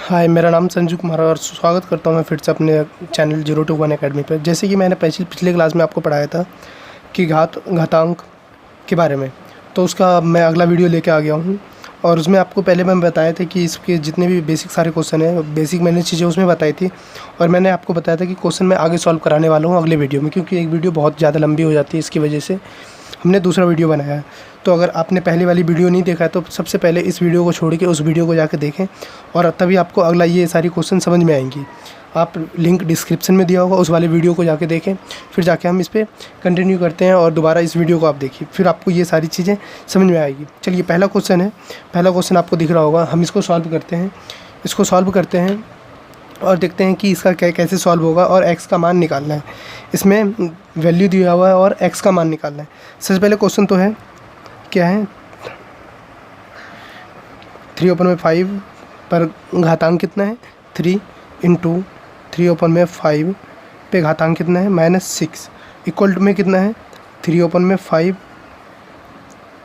हाय, मेरा नाम संजू कुमार है और स्वागत करता हूँ मैं फिर से अपने चैनल 0 to 1 अकेडमी पर। जैसे कि मैंने पिछले क्लास में आपको पढ़ाया था कि घातांक के बारे में, तो उसका मैं अगला वीडियो लेके आ गया हूँ। और उसमें आपको पहले मैं बताया था कि इसके जितने भी बेसिक सारे क्वेश्चन हैं, बेसिक मैंने चीज़ें उसमें बताई थी। और मैंने आपको बताया था कि क्वेश्चन मैं आगे सॉल्व कराने वाला हूँ अगले वीडियो में, क्योंकि एक वीडियो बहुत ज़्यादा लंबी हो जाती है। इसकी वजह से हमने दूसरा वीडियो बनाया है। तो अगर आपने पहले वाली वीडियो नहीं देखा है तो सबसे पहले इस वीडियो को छोड़ के उस वीडियो को जाकर देखें, और तभी आपको अगला ये सारी क्वेश्चन समझ में आएंगी। आप लिंक डिस्क्रिप्शन में दिया होगा, उस वाले वीडियो को जाके देखें, फिर जाके हम इस पर कंटिन्यू करते हैं और दोबारा इस वीडियो को आप देखिए, फिर आपको ये सारी चीज़ें समझ में आएगी। चलिए, पहला क्वेश्चन है। पहला क्वेश्चन आपको दिख रहा होगा, हम इसको सॉल्व करते हैं। इसको सॉल्व करते हैं और देखते हैं कि इसका कैसे सॉल्व होगा, और x का मान निकालना है। इसमें वैल्यू दिया हुआ है और x का मान निकालना है। सबसे पहले क्वेश्चन तो है, क्या है, 3/5 पर घातांक कितना है, 3 × 3/5 पे घातांक कितना है, -6, इक्वल टू में कितना है, 3/5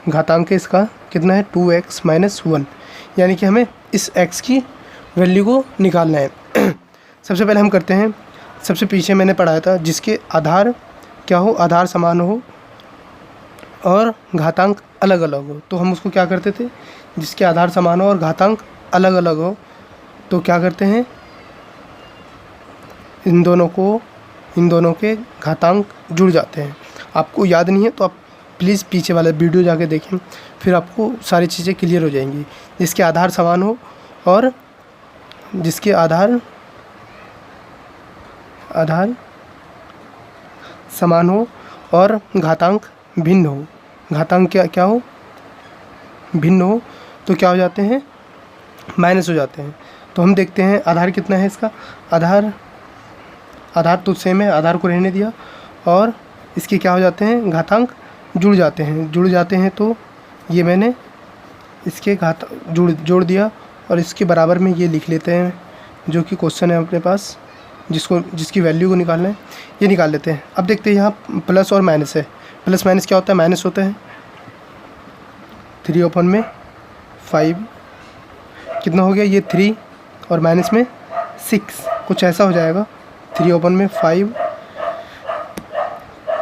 घातांक इसका कितना है, 2x - 1। यानी कि हमें इस x की वैल्यू को निकालना है। सबसे पहले हम करते हैं, सबसे पीछे मैंने पढ़ाया था जिसके आधार क्या हो, आधार समान हो और घातांक अलग अलग हो, तो हम उसको क्या करते थे, जिसके आधार समान हो और घातांक अलग अलग हो तो क्या करते हैं, इन दोनों के घातांक जुड़ जाते हैं। आपको याद नहीं है तो आप प्लीज़ पीछे वाला वीडियो जाके देखें, फिर आपको सारी चीज़ें क्लियर हो जाएंगी। जिसके आधार समान हो और जिसके आधार समान हो और घातांक भिन्न हो, घातांक क्या हो, भिन्न हो, तो क्या हो जाते हैं, माइनस हो जाते हैं। तो हम देखते हैं आधार कितना है इसका, आधार तो सेम है, आधार को रहने दिया, और इसके क्या हो जाते हैं, घातांक जुड़ जाते हैं। तो ये मैंने इसके जोड़ दिया, और इसके बराबर में ये लिख लेते हैं जो कि क्वेश्चन है अपने पास, जिसकी वैल्यू को निकालना है, ये निकाल लेते हैं। अब देखते हैं यहाँ प्लस और माइनस है। प्लस माइनस क्या होता है, माइनस होता है। 3/5 कितना हो गया, ये 3 और माइनस में 6, कुछ ऐसा हो जाएगा। 3/5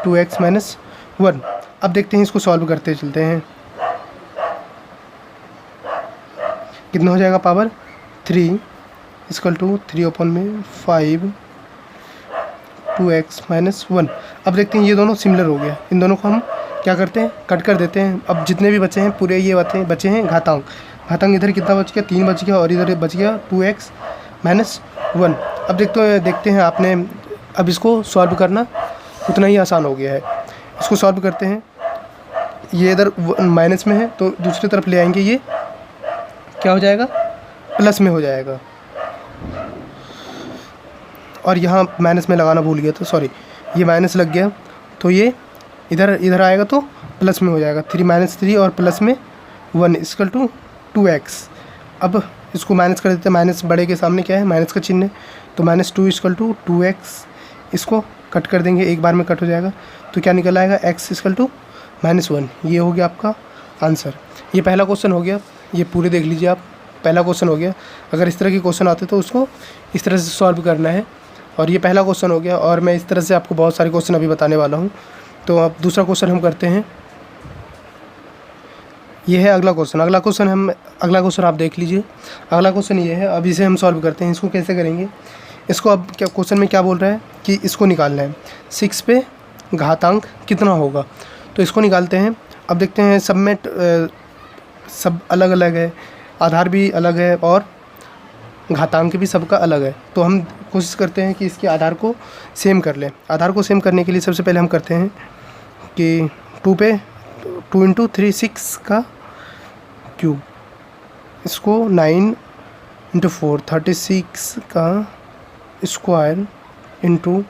2x - 1। अब देखते हैं, इसको सॉल्व करते चलते हैं। कितना हो जाएगा, पावर 3 = 3/5 2x - 1। अब देखते हैं ये दोनों सिमिलर हो गया, इन दोनों को हम क्या करते हैं, कट कर देते हैं। अब जितने भी बचे हैं पूरे ये बचे हैं घातांक। इधर कितना बच गया, 3 बच गया, और इधर बच गया 2x - 1। अब देखते हैं आपने, अब इसको सॉल्व करना उतना ही आसान हो गया है। इसको सॉल्व करते हैं, ये इधर माइनस में है तो दूसरी तरफ ले आएंगे, ये क्या हो जाएगा, प्लस में हो जाएगा। और यहाँ माइनस में लगाना भूल गया था, सॉरी, ये माइनस लग गया, तो ये इधर आएगा तो प्लस में हो जाएगा। 3 - 3 और प्लस में 1 = 2x। अब इसको माइनस कर देते हैं, माइनस बड़े के सामने क्या है, माइनस का चिन्ह है, तो -2 = 2x। इसको कट कर देंगे, एक बार में कट हो जाएगा, तो क्या निकल आएगा, x = -1। ये हो गया आपका आंसर। ये पहला क्वेश्चन हो गया, ये पूरे देख लीजिए आप, पहला क्वेश्चन हो गया। अगर इस तरह के क्वेश्चन आते तो उसको इस तरह से सॉल्व करना है, और ये पहला क्वेश्चन हो गया। और मैं इस तरह से आपको बहुत सारे क्वेश्चन अभी बताने वाला हूँ। तो अब दूसरा क्वेश्चन हम करते हैं, ये है अगला क्वेश्चन। अगला क्वेश्चन आप देख लीजिए। अगला क्वेश्चन ये है, अब इसे हम सॉल्व करते हैं। इसको कैसे करेंगे, इसको अब क्या क्वेश्चन में क्या बोल रहा है कि इसको निकालना है, 6 पे घातांक कितना होगा, तो इसको निकालते हैं। अब देखते हैं, सब अलग अलग है, आधार भी अलग है और घातांक भी सबका अलग है। तो हम कोशिश करते हैं कि इसके आधार को सेम कर लें। आधार को सेम करने के लिए सबसे पहले हम करते हैं कि 2 × 3 6 का क्यूब, इसको 9 × 4 36 का स्क्वायर इंटू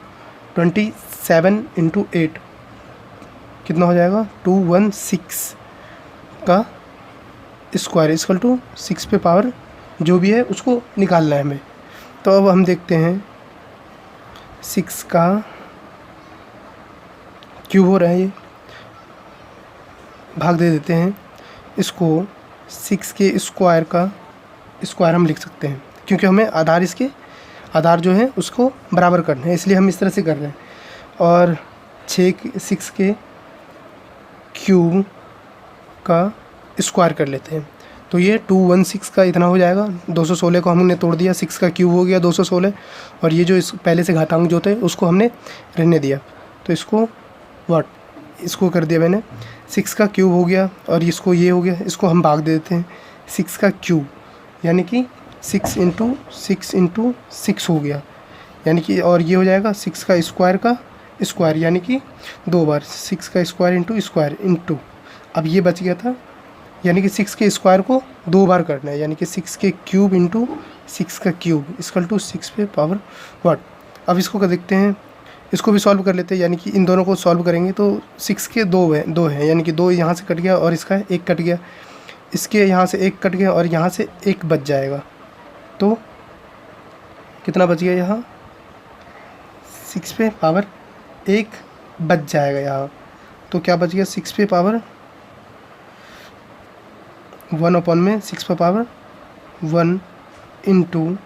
27 × 8 कितना हो जाएगा, 216 का स्क्वायर = 6 पे पावर जो भी है उसको निकालना है हमें। तो अब हम देखते हैं, 6 का क्यूब हो रहा है, ये भाग दे देते हैं। इसको 6 के स्क्वायर का स्क्वायर हम लिख सकते हैं, क्योंकि हमें आधार जो है उसको बराबर करना है, इसलिए हम इस तरह से कर रहे हैं। और 6 के क्यूब का स्क्वायर कर लेते हैं, तो ये 216 का इतना हो जाएगा। 216 को हमने तोड़ दिया, 6 का क्यूब हो गया 216, और ये जो इस पहले से घातांक जो थे उसको हमने रहने दिया, तो इसको कर दिया मैंने। 6 का क्यूब हो गया और इसको ये हो गया, इसको हम भाग देते हैं 6 का क्यूब, यानी कि 6 इंटू 6 हो गया, यानी कि और ये हो जाएगा 6 का स्क्वायर, यानी कि 2 बार 6 का स्क्वायर इंटू अब ये बच गया था, यानी कि 6 के स्क्वायर को 2 बार करना है, यानी कि 6 के क्यूब इंटू 6 का क्यूब इक्वल टू 6 पे पावर व्हाट। अब इसको कर देखते हैं, इसको भी सॉल्व कर लेते हैं, यानी कि इन दोनों को सॉल्व करेंगे तो 6 के 2 हैं, यानी कि 2 यहाँ से कट गया और इसका 1 कट गया, इसके यहाँ से 1 कट गया और यहाँ से 1 बच जाएगा, तो कितना बच गया यहाँ 6 पे पावर 1 बच जाएगा यहाँ, तो क्या बच गया 6 पे पावर 1 अपॉन में 6 पे पावर 1 इंटू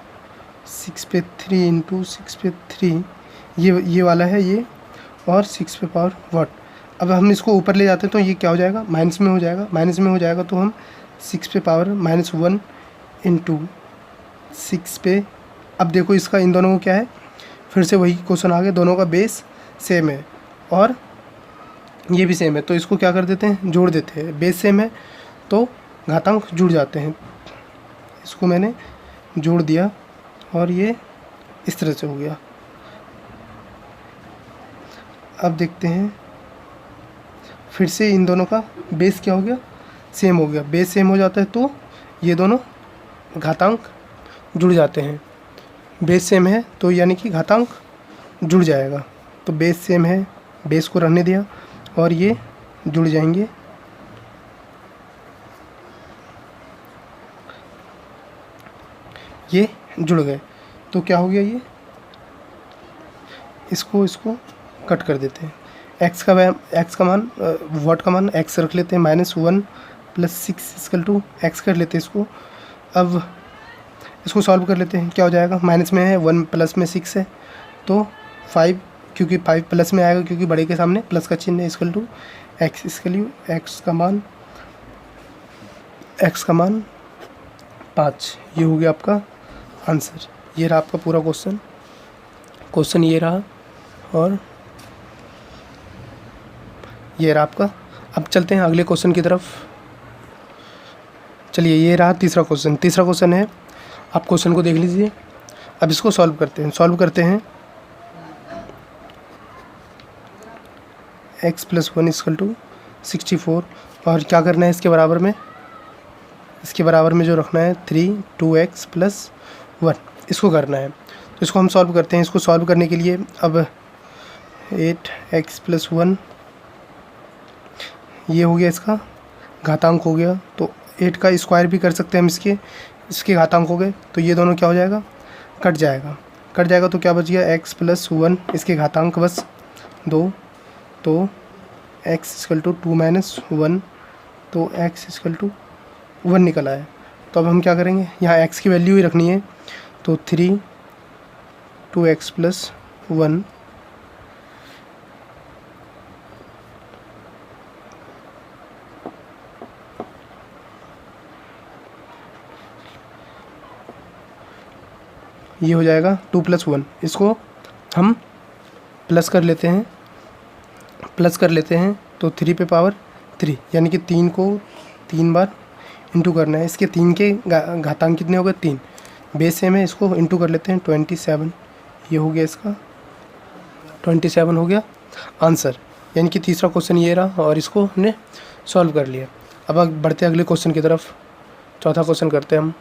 6 पे 3 इंटू 6 पे 3, ये वाला है ये, और 6 पे पावर व्हाट। अब हम इसको ऊपर ले जाते हैं तो ये क्या हो जाएगा, माइनस में हो जाएगा, तो हम 6 पे पावर -1 इंटू 6 पे, अब देखो इसका इन दोनों को क्या है, फिर से वही क्वेश्चन आ गया, दोनों का बेस सेम है और ये भी सेम है, तो इसको क्या कर देते हैं, जोड़ देते हैं, बेस सेम है तो घातांक जुड़ जाते हैं। इसको मैंने जोड़ दिया और ये इस तरह से हो गया। अब देखते हैं फिर से इन दोनों का बेस क्या हो गया, सेम हो गया, बेस सेम हो जाता है तो ये दोनों घातांक जुड़ जाते हैं, बेस सेम है तो यानी कि घातांक जुड़ जाएगा, तो बेस सेम है, बेस को रहने दिया और ये जुड़ जाएंगे, ये जुड़ गए, तो क्या हो गया, ये इसको कट कर देते हैं, x का मान व्हाट का मान x रख लेते हैं, -1 + 6 = x कर लेते हैं इसको। अब इसको सॉल्व कर लेते हैं, क्या हो जाएगा, माइनस में है 1 प्लस में 6 है तो 5, क्योंकि 5 प्लस में आएगा क्योंकि बड़े के सामने प्लस का चिन्ह है, = x, इसके लिए x का मान 5, ये हो गया आपका आंसर। ये रहा आपका पूरा क्वेश्चन ये रहा और ये रहा आपका। अब चलते हैं अगले क्वेश्चन की तरफ। चलिए, ये रहा तीसरा क्वेश्चन है, आप क्वेश्चन को देख लीजिए। अब इसको सॉल्व करते हैं x + 1 = 64, और क्या करना है इसके बराबर में जो रखना है 3 2x + 1, इसको करना है। तो इसको हम सॉल्व करते हैं। इसको सॉल्व करने के लिए अब 8x + 1 ये हो गया, इसका घातांक हो गया, तो 8 का स्क्वायर भी कर सकते हैं हम, इसके घातांक हो गए, तो ये दोनों क्या हो जाएगा, कट जाएगा, तो क्या बच गया x + 1, इसके घातांक बस 2, तो x = 2 - 1, तो x = 1 निकल आया। तो अब हम क्या करेंगे, यहाँ x की वैल्यू ही रखनी है, तो 3 2x + 1 ये हो जाएगा 2 + 1, इसको हम प्लस कर लेते हैं, तो 3 पे पावर 3, यानी कि 3 को 3 बार इंटू करना है। इसके 3 के घातांक कितने हो गए, 3, बेस सेम है, इसको इंटू कर लेते हैं 27, ये हो गया, इसका 27 हो गया आंसर। यानी कि तीसरा क्वेश्चन ये रहा और इसको हमने सॉल्व कर लिया। अब बढ़ते हैं अगले क्वेश्चन की तरफ। चौथा क्वेश्चन करते हैं हम,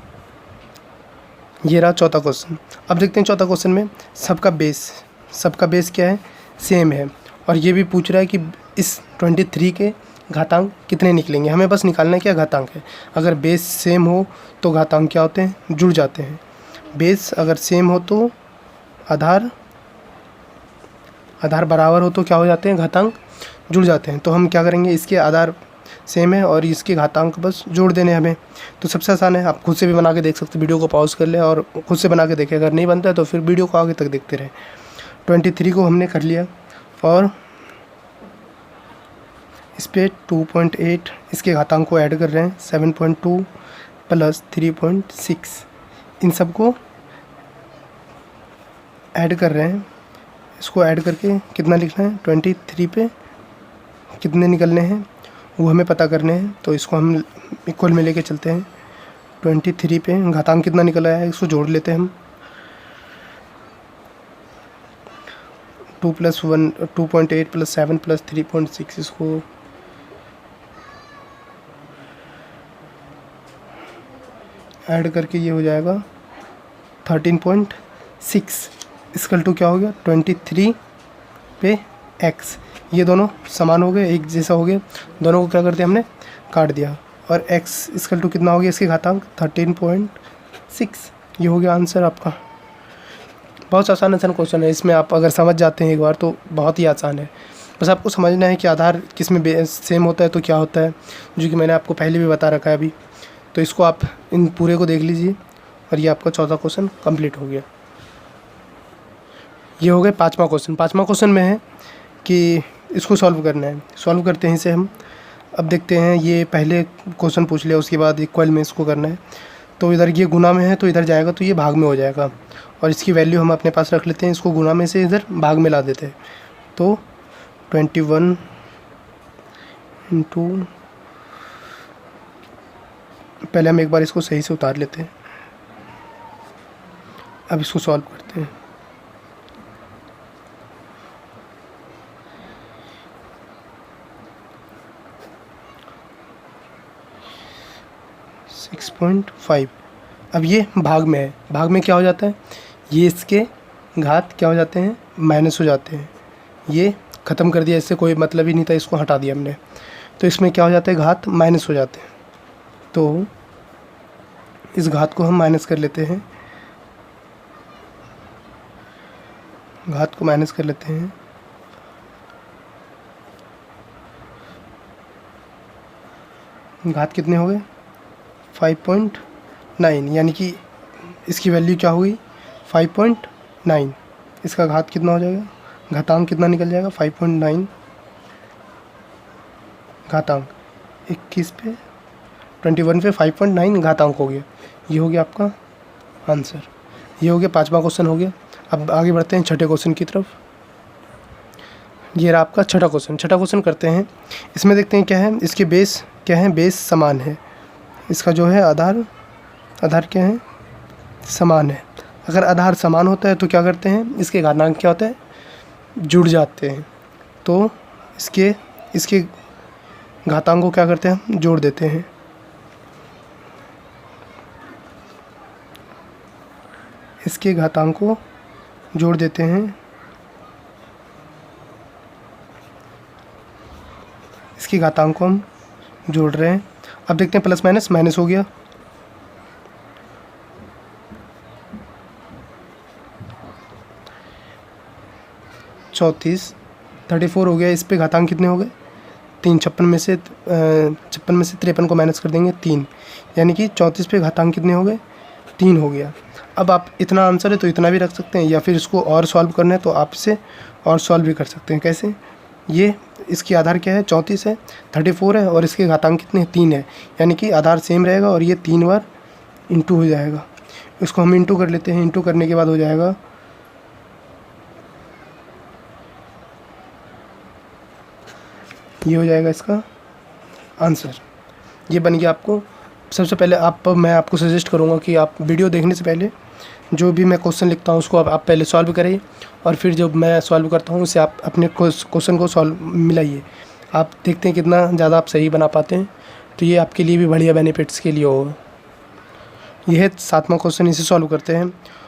ये रहा चौथा क्वेश्चन। अब देखते हैं चौथा क्वेश्चन में सबका बेस क्या है, सेम है, और ये भी पूछ रहा है कि इस 23 के घातांक कितने निकलेंगे। हमें बस निकालना है क्या घातांक है। अगर बेस सेम हो तो घातांक क्या होते हैं, जुड़ जाते हैं। बेस अगर सेम हो तो आधार बराबर हो तो क्या हो जाते हैं, घातांक जुड़ जाते हैं। तो हम क्या करेंगे, इसके आधार सेम है और इसके घातांक बस जोड़ देने हमें। तो सबसे आसान है, आप खुद से भी बना के देख सकते हैं। वीडियो को पॉज कर ले और खुद से बना के देखें, अगर नहीं बनता है तो फिर वीडियो को आगे तक देखते रहें। 23 को हमने कर लिया और इस पर 2.8 इसके घातांक को ऐड कर रहे हैं, 7.2 प्लस 3.6 इन सब को ऐड कर रहे हैं। इसको ऐड करके कितना लिखना है, 23 पे कितने निकलने हैं वो हमें पता करने हैं। तो इसको हम इक्वल में लेके चलते हैं। 23 पे घातांक कितना निकल आया है इसको जोड़ लेते हैं हम। 2 + 1 2.8 + 7 + 3.6 इसको ऐड करके ये हो जाएगा 13.6 इसकल टू क्या हो गया 23 पे x। ये दोनों समान हो गए, एक जैसा हो गया। दोनों को क्या करते हैं हमने काट दिया और x इसकल टू कितना हो गया इसके घातांक 13.6। ये हो गया आंसर आपका। बहुत आसान क्वेश्चन है, इसमें आप अगर समझ जाते हैं एक बार तो बहुत ही आसान है। बस आपको समझना है कि आधार किस में सेम होता है तो क्या होता है, जो कि मैंने आपको पहले भी बता रखा है अभी। तो इसको आप इन पूरे को देख लीजिए और ये आपका 14 क्वेश्चन कंप्लीट हो गया। ये हो गए 5वां क्वेश्चन। 5वां क्वेश्चन में है कि इसको सॉल्व करना है। सॉल्व करते हैं इसे हम। अब देखते हैं, ये पहले क्वेश्चन पूछ लिया, उसके बाद इक्वल में इसको करना है। तो इधर ये गुना में है तो इधर जाएगा तो ये भाग में हो जाएगा और इसकी वैल्यू हम अपने पास रख लेते हैं। इसको गुना में से इधर भाग में ला देते हैं। तो 21 इंटू, पहले हम एक बार इसको सही से उतार लेते हैं। अब इसको सॉल्व करते हैं। .5। अब ये भाग में है, भाग में क्या हो जाता है, ये इसके घात क्या हो जाते हैं, माइनस हो जाते हैं। ये ख़त्म कर दिया, इससे कोई मतलब ही नहीं था, इसको हटा दिया हमने। तो इसमें क्या हो जाता है, घात माइनस हो जाते हैं। तो इस घात को हम माइनस कर लेते हैं, घात को माइनस कर लेते हैं। घात कितने हो गए 5.9, यानी कि इसकी वैल्यू क्या हुई 5.9। इसका घात कितना हो जाएगा, घातांक कितना निकल जाएगा 5.9 घातांक 21 पे 21 पे 5.9 घातांक हो गया। ये हो गया आपका आंसर। ये हो गया 5वां क्वेश्चन हो गया। अब आगे बढ़ते हैं छठे क्वेश्चन की तरफ। ये रहा आपका छठा क्वेश्चन। छठा क्वेश्चन करते हैं। इसमें देखते हैं क्या है, इसके बेस क्या है, बेस समान है। इसका जो है आधार क्या है, समान है। अगर आधार समान होता है तो क्या करते हैं, इसके घातांक क्या होता है, जुड़ जाते हैं। तो इसके घातांक को क्या करते हैं, हम जोड़ देते हैं। इसके घातांक को जोड़ देते हैं। इसके घातांक को हम जोड़ रहे हैं। अब देखते हैं प्लस माइनस, माइनस हो गया। चौंतीस 34 हो गया। इस पे घातांक कितने हो गए 3। 56 में से 53 को माइनस कर देंगे 3, यानी कि 34 पे घातांक कितने हो गए 3 हो गया। अब आप इतना आंसर है तो इतना भी रख सकते हैं, या फिर इसको और सॉल्व करना है तो आप इसे और सॉल्व भी कर सकते हैं। कैसे, ये इसकी आधार क्या है 34 है, 34 है और इसके घातांक कितने 3 है, यानी कि आधार सेम रहेगा और ये 3 बार इंटू हो जाएगा। इसको हम इंटू कर लेते हैं। इंटू करने के बाद हो जाएगा ये हो जाएगा इसका आंसर। ये बन गया आपको। सबसे पहले मैं आपको सजेस्ट करूँगा कि आप वीडियो देखने से पहले जो भी मैं क्वेश्चन लिखता हूँ उसको आप पहले सॉल्व करिए और फिर जब मैं सॉल्व करता हूँ उससे आप अपने क्वेश्चन को सॉल्व मिलाइए। आप देखते हैं कितना ज़्यादा आप सही बना पाते हैं, तो ये आपके लिए भी बढ़िया बेनिफिट्स के लिए होगा। यह है 7वां क्वेश्चन, इसे सॉल्व करते हैं।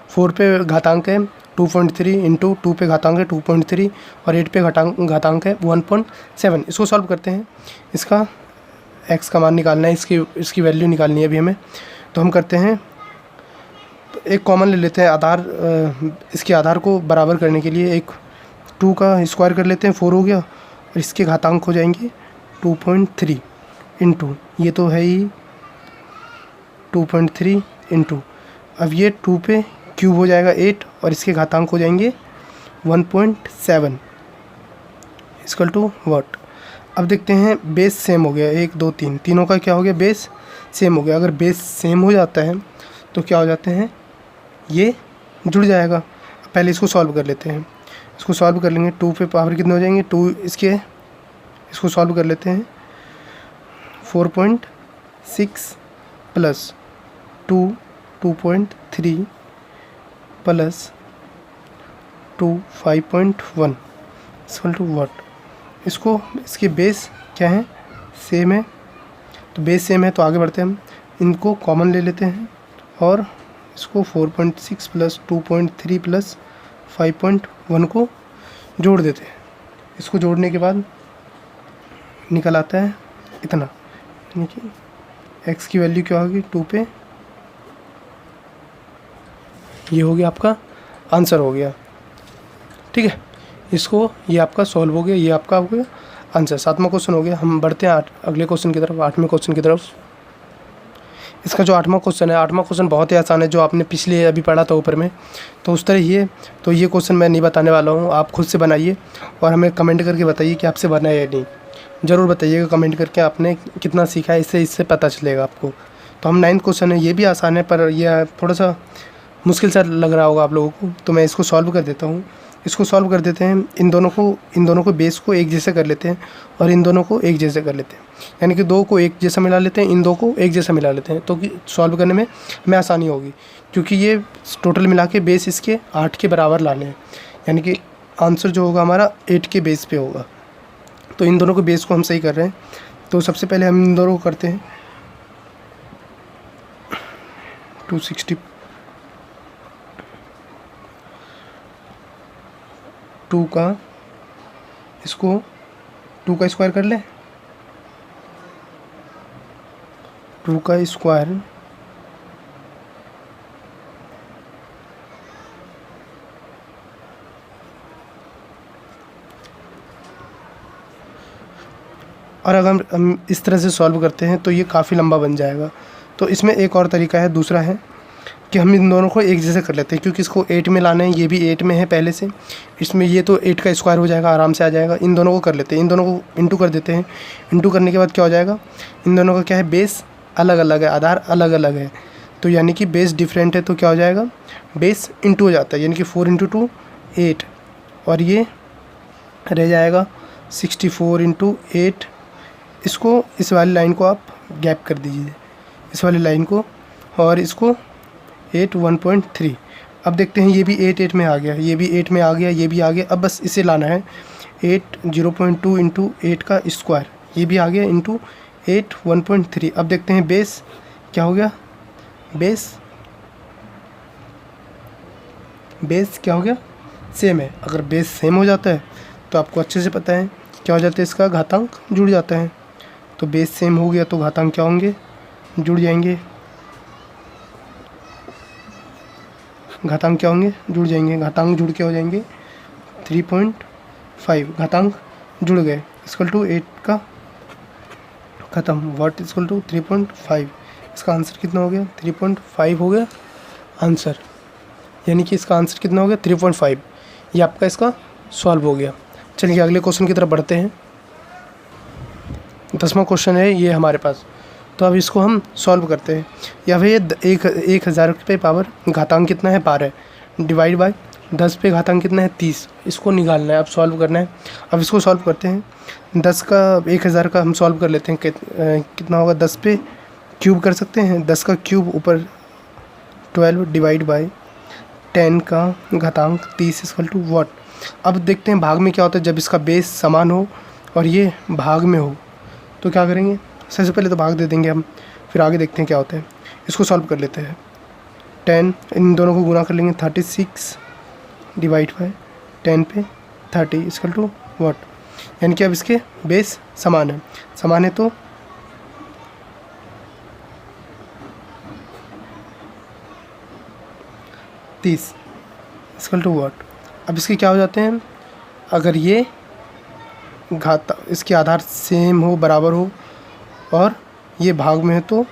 4 पे घातांक है 2.3 इंटू 2 पे घातांक है 2.3 और 8 पे घातांक है 1.7। इसको सॉल्व करते हैं। इसका x का मान निकालना है, इसकी वैल्यू निकालनी है अभी हमें। तो हम करते हैं, एक कॉमन ले लेते हैं आधार। इसके आधार को बराबर करने के लिए एक 2 का स्क्वायर कर लेते हैं, 4 हो गया और इसके घातांक हो जाएंगे 2.3। इंटू, ये तो है ही 2.3 इंटू, अब ये 2 पे क्यूब हो जाएगा 8 और इसके घातांक हो जाएंगे 1.7 इक्वल टू व्हाट। अब देखते हैं बेस सेम हो गया, 1 2 3 तीनों का क्या हो गया, बेस सेम हो गया। अगर बेस सेम हो जाता है तो क्या हो जाते हैं, ये जुड़ जाएगा। पहले इसको सॉल्व कर लेते हैं, इसको सॉल्व कर लेंगे। 2 पे पावर कितने हो जाएंगे, 2 इसको सॉल्व कर लेते हैं। 4.6 plus 2 2.3 plus 2 5.1 equal to what. इसको इसके बेस क्या है, सेम है, तो बेस सेम है तो आगे बढ़ते हैं हम। इनको कॉमन ले लेते हैं और इसको 4.6 प्लस 2.3 प्लस 5.1 को जोड़ देते हैं। इसको जोड़ने के बाद निकल आता है इतना, यानी कि x की वैल्यू क्या होगी 2 पे, ये हो गया आपका आंसर हो गया। ठीक है, इसको ये आपका सॉल्व हो गया, ये आपका हो गया आंसर। 7वां क्वेश्चन हो गया। हम बढ़ते हैं अगले क्वेश्चन की तरफ, 8वें क्वेश्चन की तरफ। इसका जो 8वां क्वेश्चन है, 8वां क्वेश्चन बहुत ही आसान है, जो आपने पिछले अभी पढ़ा था ऊपर में, तो उस तरह ही है। तो ये क्वेश्चन मैं नहीं बताने वाला हूँ, आप खुद से बनाइए और हमें कमेंट करके बताइए कि आपसे बना है या नहीं। ज़रूर बताइएगा कमेंट करके आपने कितना सीखा है, इससे पता चलेगा आपको। तो हम 9th क्वेश्चन है, ये भी आसान है पर यह थोड़ा सा मुश्किल सा लग रहा होगा आप लोगों को, तो मैं इसको सॉल्व कर देता हूँ। इसको सॉल्व कर देते हैं। इन दोनों को बेस को एक जैसे कर लेते हैं और इन दोनों को एक जैसे कर लेते हैं, यानी कि 2 को एक जैसा मिला लेते हैं, इन 2 को एक जैसा मिला लेते हैं, तो कि सॉल्व करने में हमें आसानी होगी, क्योंकि ये टोटल मिला के बेस इसके 8 के बराबर लाने हैं, यानी कि आंसर जो होगा हमारा 8 के बेस पे होगा। तो इन दोनों को बेस को हम सही कर रहे हैं। तो सबसे पहले हम इन दोनों को करते हैं 260 2 का इसको 2 का स्क्वायर कर लें, 2 का स्क्वायर और अगर हम इस तरह से सॉल्व करते हैं तो ये काफ़ी लंबा बन जाएगा। तो इसमें एक और तरीका है, दूसरा है कि हम इन दोनों को एक जैसे कर लेते हैं, क्योंकि इसको 8 में लाना है, ये भी 8 में है पहले से, इसमें ये तो 8 का स्क्वायर हो जाएगा, आराम से आ जाएगा। इन दोनों को कर लेते हैं, इन दोनों को इंटू कर देते हैं। इंटू करने के बाद क्या हो जाएगा, इन दोनों का क्या है, बेस अलग अलग है, आधार अलग अलग है, तो यानी कि बेस डिफरेंट है, तो क्या हो जाएगा, बेस इंटू हो जाता है, यानी कि 4 × 2 8 और ये रह जाएगा 64 × 8। इसको इस वाली लाइन को आप गैप कर दीजिए, इस वाली लाइन को, और इसको 8 1.3। अब देखते हैं ये भी 8 8 में आ गया, ये भी 8 में आ गया, ये भी आ गया। अब बस इसे लाना है 8 0.2 × 8 का स्क्वायर, ये भी आ गया, इंटू 8 1.3। अब देखते हैं बेस क्या हो गया, बेस क्या हो गया, सेम है। अगर बेस सेम हो जाता है तो आपको अच्छे से पता है क्या हो जाता है, इसका घातांक जुड़ जाता है। तो बेस सेम हो गया तो घातांक क्या होंगे, जुड़ जाएंगे। घातांक क्या होंगे, जुड़ जाएंगे। घातांक जुड़ के हो जाएंगे 3.5, घातांक जुड़ गए, इक्वल टू 8 का ख़त्म, व्हाट इक्वल टू 3.5। इसका आंसर कितना हो गया, 3.5 हो गया आंसर, यानी कि इसका आंसर कितना हो गया 3.5। ये आपका इसका सॉल्व हो गया। चलिए अगले क्वेश्चन की तरफ बढ़ते हैं। 10वां क्वेश्चन है ये हमारे पास, तो अब इसको हम सॉल्व करते हैं। या फिर 1000 पे पावर घातांक कितना है 12, डिवाइड बाय 10 पे घातांक कितना है 30, इसको निकालना है, अब सॉल्व करना है। अब इसको सॉल्व करते हैं। 10 का 1000 का हम सॉल्व कर लेते हैं, कितना होगा, 10 पे क्यूब कर सकते हैं, 10 का क्यूब ऊपर 12 डिवाइड बाय 10 का घातांक 30 इक्वल टू व्हाट। अब देखते हैं भाग में क्या होता है, जब इसका बेस समान हो और ये भाग में हो तो क्या करेंगे, सबसे पहले तो भाग दे देंगे हम, फिर आगे देखते हैं क्या होता है। इसको सॉल्व कर लेते हैं। 10 इन दोनों को गुना कर लेंगे, 36 डिवाइड बाय 10 पे 30 इक्वल टू व्हाट, यानी कि अब इसके बेस समान है तो तीस इक्वल टू व्हाट। अब इसके क्या हो जाते हैं, अगर ये इसके आधार सेम हो, बराबर हो, और ये भाग में है तो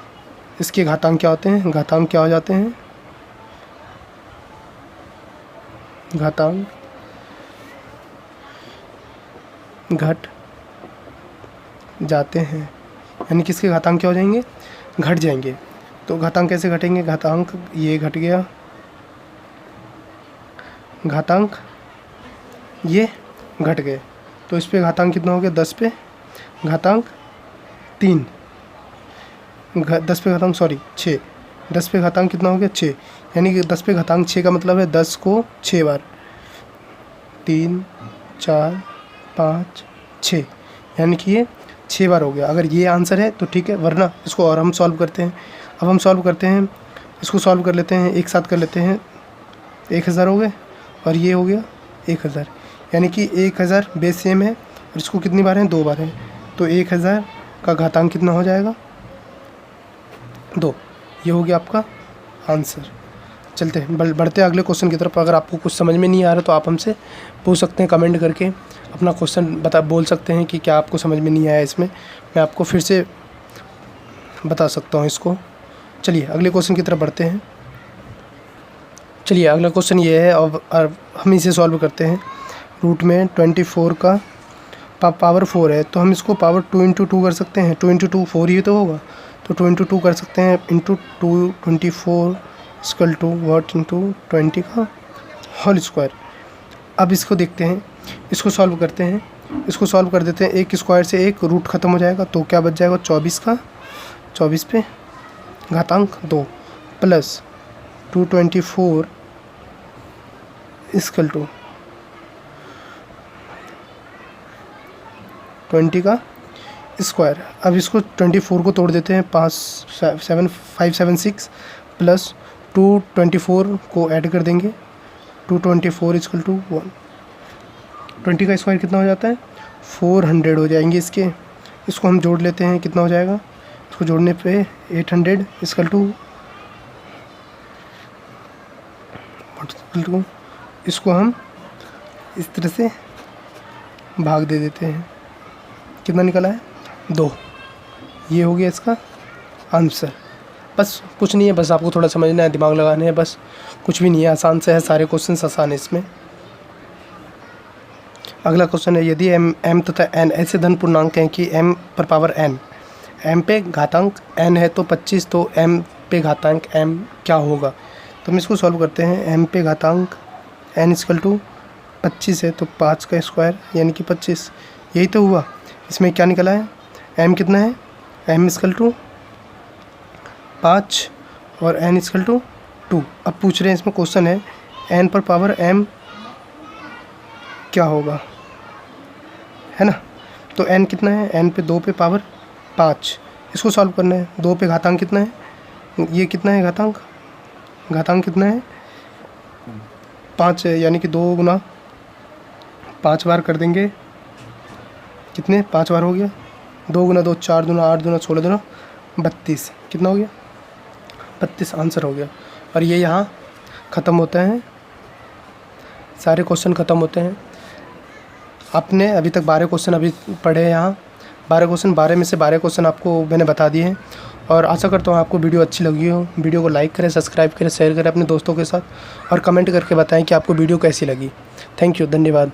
इसके घातांक क्या होते हैं, घातांक क्या हो जाते हैं, घातांक घट जाते हैं, यानी किसके घातांक क्या हो जाएंगे, घट जाएंगे। तो घातांक कैसे घटेंगे, घातांक ये घट गया, घातांक ये घट गए, तो इस पे घातांक कितना हो गया, 10 पे घातांक 3, 10 पे घातांक 6, 10 पे घातांक कितना हो गया 6, यानी कि 10 पे घातांक 6 का मतलब है 10 को 6 बार, 3 4 5 6, यानी कि ये 6 बार हो गया। अगर ये आंसर है तो ठीक है, वरना इसको और हम सॉल्व करते हैं। अब हम सॉल्व करते हैं, इसको सॉल्व कर लेते हैं, एक साथ कर लेते हैं। 1000 हो गए और ये हो गया 1000, यानी कि 1000 बेस सेम है और इसको कितनी बार है, 2 बार है, तो 1000 का घातांक कितना हो जाएगा, 2। ये हो गया आपका आंसर। चलते हैं बढ़ते हैं अगले क्वेश्चन की तरफ। अगर आपको कुछ समझ में नहीं आ रहा तो आप हमसे पूछ सकते हैं, कमेंट करके अपना क्वेश्चन बोल सकते हैं कि क्या आपको समझ में नहीं आया इसमें, मैं आपको फिर से बता सकता हूँ इसको। चलिए अगले क्वेश्चन की तरफ बढ़ते हैं। चलिए अगला क्वेश्चन ये है और हम इसे सॉल्व करते हैं। रूट में 24 का पावर 4 है, तो हम इसको पावर 2 × 2 कर सकते हैं। 2 × 2 4 ही तो होगा, तो 2 × 2 कर सकते हैं, into 2 24 equal to what, into 20 का होल स्क्वायर। अब इसको देखते हैं, इसको सॉल्व करते हैं, इसको सॉल्व कर देते हैं। एक स्क्वायर से एक रूट ख़त्म हो जाएगा, तो क्या बच जाएगा 24 का, 24 पे घातांक 2 प्लस 224 इक्वल टू 20 का स्क्वायर। अब इसको 24 को तोड़ देते हैं, 576 प्लस 224 को ऐड कर देंगे, 224 इक्वल टू 1। 20 का स्क्वायर कितना हो जाता है, 400 हो जाएंगे इसके। इसको हम जोड़ लेते हैं, कितना हो जाएगा, इसको जोड़ने पे 800 इक्वल टू, इसको हम इस तरह से भाग दे देते हैं। कितना निकला है, 2। ये हो गया इसका आंसर। बस कुछ नहीं है, बस आपको थोड़ा समझना है, दिमाग लगाने हैं, बस कुछ भी नहीं है, आसान से है, सारे क्वेश्चन आसान है इसमें। अगला क्वेश्चन है, यदि m तथा n ऐसे धन पूर्णांक हैं कि m पर पावर n, m पे घातांक n है तो 25, तो m पे घातांक m क्या होगा। तो हम इसको सॉल्व करते हैं। m पे घातांक n इक्वल टू 25 है, तो 5 का स्क्वायर यानी कि 25, यही तो हुआ। इसमें क्या निकला है, m कितना है, m इक्वल टू 5 और n इक्वल टू 2। अब पूछ रहे हैं, इसमें क्वेश्चन है n पर पावर m क्या होगा, है ना। तो n कितना है, n पे 2 पे पावर 5, इसको सॉल्व करना है। 2 पे घातांक कितना है, ये कितना है घातांक, घातांक कितना है 5 है, यानी कि 2 गुना 5 बार कर देंगे, कितने 5 बार हो गया, 2 गुना 2 4 दूना 8 दूना 16 दूना 32, कितना हो गया 32 आंसर हो गया। और ये यहाँ ख़त्म होता है, सारे क्वेश्चन ख़त्म होते हैं। आपने अभी तक 12 क्वेश्चन अभी पढ़े हैं यहाँ, 12 क्वेश्चन, 12 में से 12 क्वेश्चन आपको मैंने बता दिए हैं। और आशा करता हूँ आपको वीडियो अच्छी लगी हो। वीडियो को लाइक करें, सब्सक्राइब करें, शेयर करें अपने दोस्तों के साथ, और कमेंट करके बताएं कि आपको वीडियो कैसी लगी। थैंक यू, धन्यवाद।